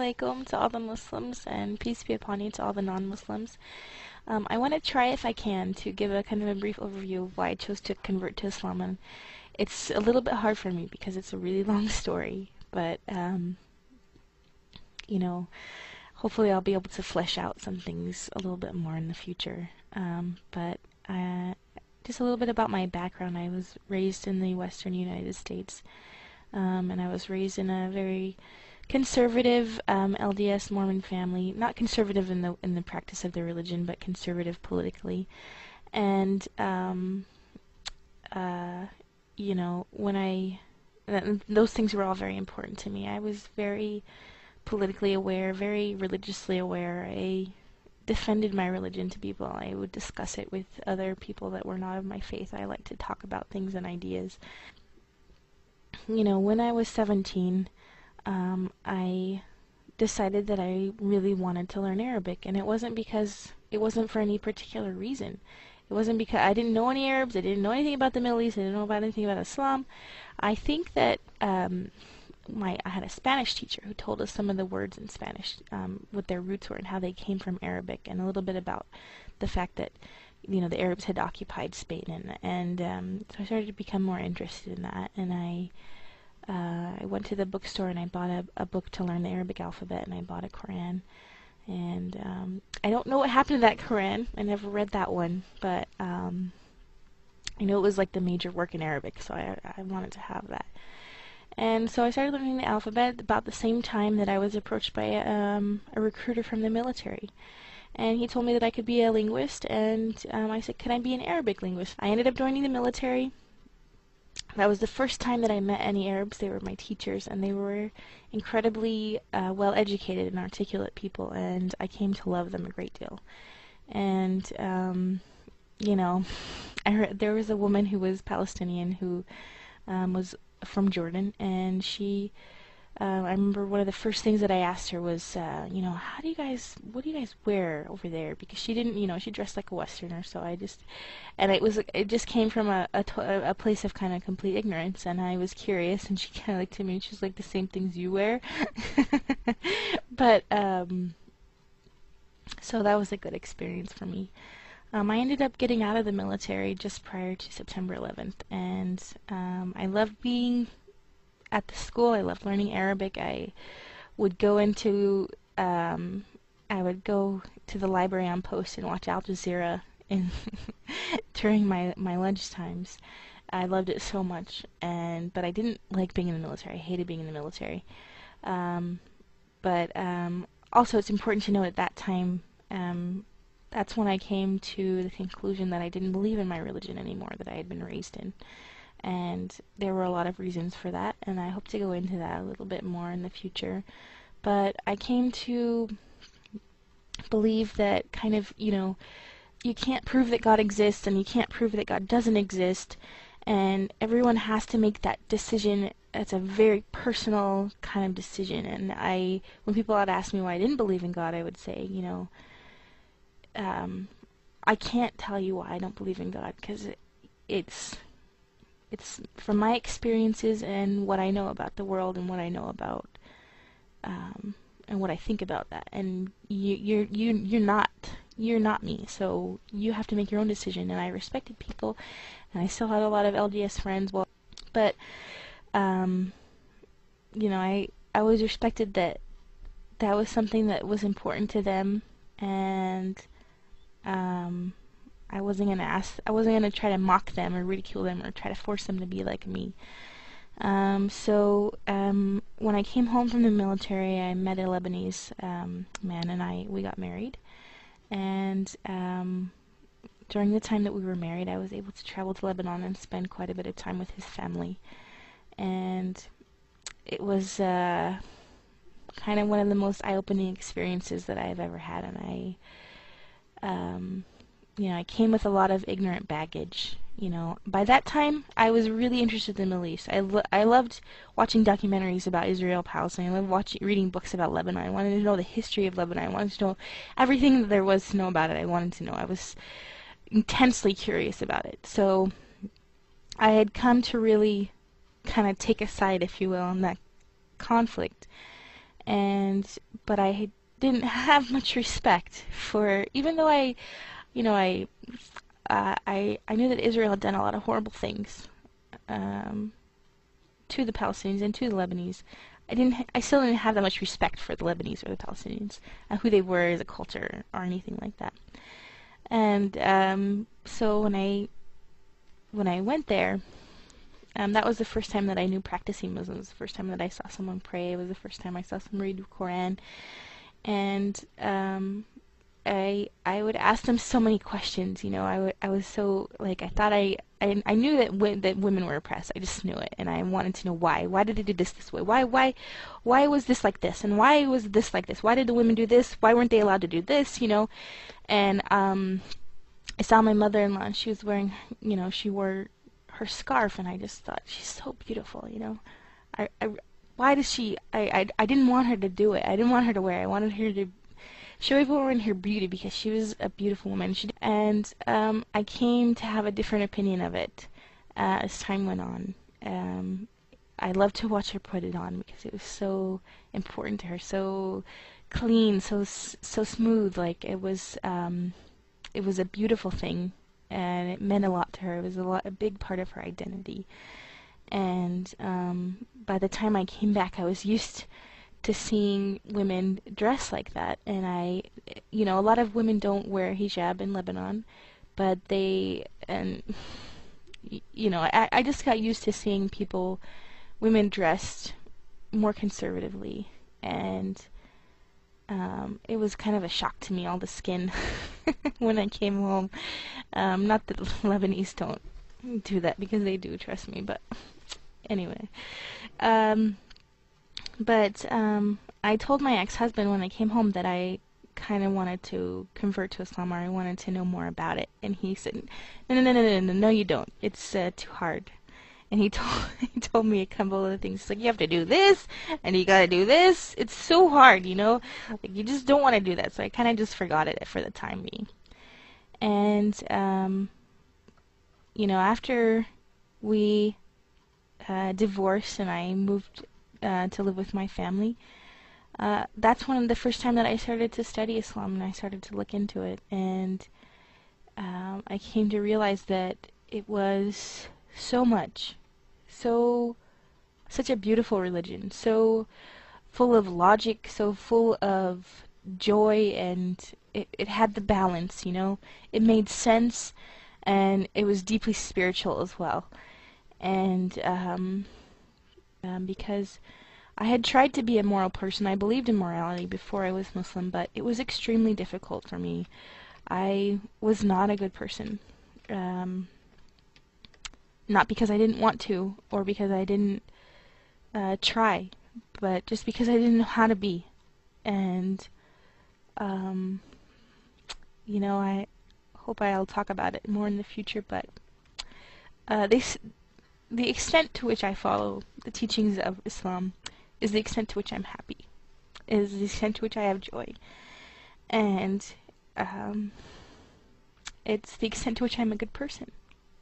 alaikum to all the Muslims, and peace be upon you to all the non-Muslims. I want to try, if I can, to give a kind of a brief overview of why I chose to convert to Islam. And it's a little bit hard for me because it's a really long story, but you know, hopefully I'll be able to flesh out some things a little bit more in the future. But just a little bit about my background. I was raised in the Western United States, and I was raised in a very conservative LDS Mormon family. Not conservative in the practice of their religion, but conservative politically. And you know, those things were all very important to me. I was very politically aware, very religiously aware. I defended my religion to people. I would discuss it with other people that were not of my faith. I like to talk about things and ideas. You know, when I was 17, I decided that I really wanted to learn Arabic, and it wasn't for any particular reason. It wasn't because I didn't know any Arabs, I didn't know anything about the Middle East, I didn't know about anything about Islam. I think that I had a Spanish teacher who told us some of the words in Spanish, what their roots were and how they came from Arabic, and a little bit about the fact that, you know, the Arabs had occupied Spain, and so I started to become more interested in that, and I went to the bookstore and I bought a book to learn the Arabic alphabet, and I bought a Quran. And I don't know what happened to that Quran. I never read that one, but I know it was like the major work in Arabic, so I wanted to have that. And so I started learning the alphabet about the same time that I was approached by a recruiter from the military. And he told me that I could be a linguist, and I said, can I be an Arabic linguist? I ended up joining the military. That was the first time that I met any Arabs. They were my teachers, and they were incredibly well-educated and articulate people, and I came to love them a great deal. And, you know, I heard there was a woman who was Palestinian who was from Jordan, and she, I remember one of the first things that I asked her was, you know, what do you guys wear over there? Because she didn't, you know, she dressed like a Westerner, so it just came from a place of kind of complete ignorance, and I was curious, and she kind of looked at me, and she was like, the same things you wear? But, so that was a good experience for me. I ended up getting out of the military just prior to September 11th, and I loved being at the school. I loved learning Arabic. I would go to the library on post and watch Al Jazeera during my lunch times. I loved it so much, but I didn't like being in the military. I hated being in the military. But also, it's important to note at that time, that's when I came to the conclusion that I didn't believe in my religion anymore that I had been raised in. And there were a lot of reasons for that, and I hope to go into that a little bit more in the future. But I came to believe that kind of, you know, you can't prove that God exists, and you can't prove that God doesn't exist, and everyone has to make that decision. It's a very personal kind of decision, and when people would ask me why I didn't believe in God, I would say, you know, I can't tell you why I don't believe in God, because it's from my experiences and what I know about the world and what I know about and what I think about that. And you're not me, so you have to make your own decision. And I respected people, and I still had a lot of LDS friends. Well, but you know, I always respected that was something that was important to them, and I wasn't gonna try to mock them or ridicule them or try to force them to be like me. So when I came home from the military, I met a Lebanese man, and we got married. And during the time that we were married, I was able to travel to Lebanon and spend quite a bit of time with his family. And it was kind of one of the most eye-opening experiences that I've ever had, and you know, I came with a lot of ignorant baggage. You know, by that time, I was really interested in the Middle East. I loved watching documentaries about Israel, Palestine. I loved reading books about Lebanon. I wanted to know the history of Lebanon. I wanted to know everything that there was to know about it. I wanted to know. I was intensely curious about it. So I had come to really kind of take a side, if you will, in that conflict. and but I didn't have much respect for, even though you know, I knew that Israel had done a lot of horrible things um, to the Palestinians and to the Lebanese. I still didn't have that much respect for the Lebanese or the Palestinians, who they were as a culture or anything like that. And so when I went there, that was the first time that I knew practicing Muslims. The first time that I saw someone pray. It was the first time I saw someone read the Quran. And I would ask them so many questions. You know, I was so, like, I thought I knew that women were oppressed. I just knew it, and I wanted to know why. Why did they do this way? Why was this like this? And why was this like this? Why did the women do this? Why weren't they allowed to do this? You know, and I saw my mother-in-law, and she was wearing, you know, she wore her scarf, and I just thought, she's so beautiful. You know, I why does she? I didn't want her to do it. I didn't want her to wear it. I wanted her to show everyone her beauty because she was a beautiful woman. And I came to have a different opinion of it as time went on. I loved to watch her put it on because it was so important to her, so clean, so smooth. Like it was a beautiful thing, and it meant a lot to her. It was a big part of her identity. And by the time I came back, I was used to seeing women dress like that. And you know, a lot of women don't wear hijab in Lebanon, but you know, I just got used to seeing women dressed more conservatively, and it was kind of a shock to me, all the skin, when I came home. Not that Lebanese don't do that, because they do, trust me, but anyway. But I told my ex-husband when I came home that I kind of wanted to convert to Islam, or I wanted to know more about it. And he said, no, you don't. It's too hard. And he told me a couple of things. He's like, you have to do this, and you gotta do this. It's so hard, you know? Like, you just don't want to do that. So I kind of just forgot it for the time being. And, you know, after we divorced and I moved to live with my family, that's the first time that I started to study Islam, and I started to look into it, and I came to realize that it was such a beautiful religion, so full of logic, so full of joy, and it had the balance, you know. It made sense, and it was deeply spiritual as well. And because I had tried to be a moral person. I believed in morality before I was Muslim, but it was extremely difficult for me. I was not a good person. Not because I didn't want to, or because I didn't try, but just because I didn't know how to be. And, you know, I hope I'll talk about it more in the future, but the extent to which I follow the teachings of Islam is the extent to which I'm happy, is the extent to which I have joy, and it's the extent to which I'm a good person.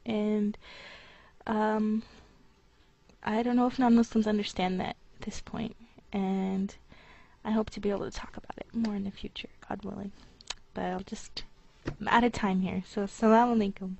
And I don't know if non-Muslims understand that at this point, and I hope to be able to talk about it more in the future, God willing. But I'm out of time here, so assalamu alaikum.